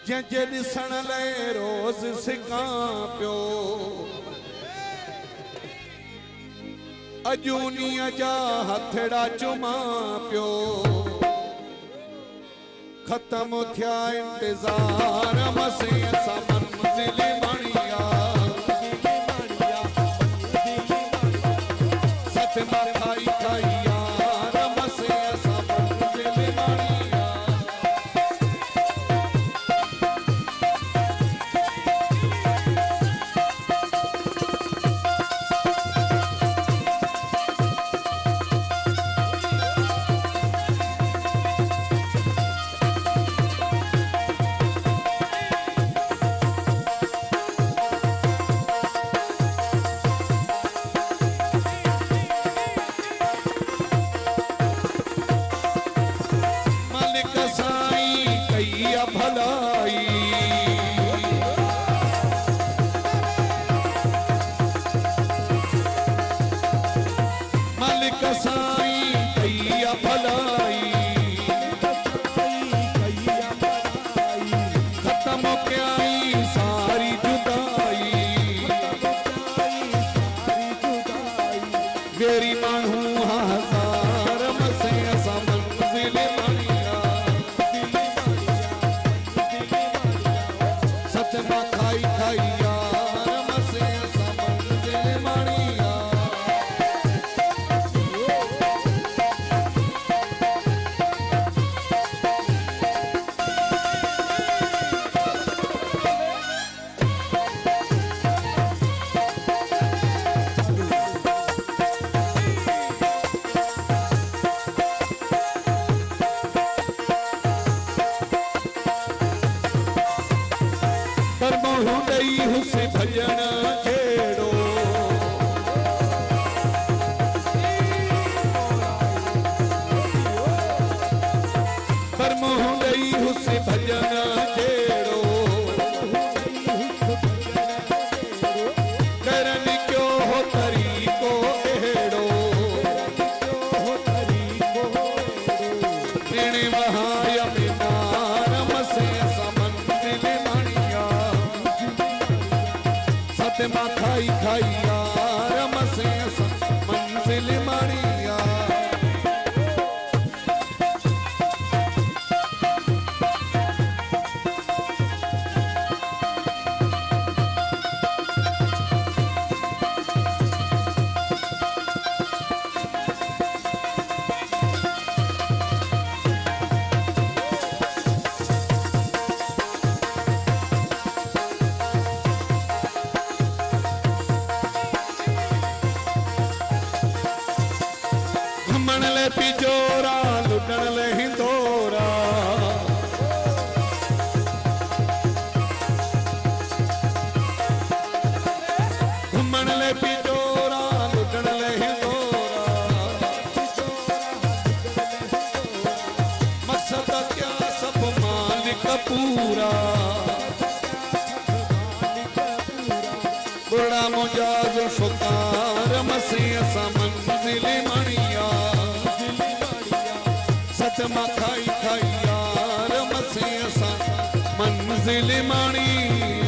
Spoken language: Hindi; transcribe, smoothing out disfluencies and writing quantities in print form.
जंहिंजे ॾिसण लाइ रोज़ सिकां पियो अॼु उन्हीअ जा हथड़ा चुमां पियो ख़त्म थिया इंतज़ार मसे असां मंज़िल बणिया सतमा खाई खाई यार मसे असां मंज़िल बणिया खाई खाई यार मसे मंजिल मणिया पिजोरा लुटण ले हिंदोरा घुमण ले पिजोरा लुटण ले हिंदोरा मकसद क्या सब मालिक पूरा बुढ़ा मुजाज फुकार मसी असां मंजिल मणिया सतमा खाई खाई यार मसे असां मंजिल मणिया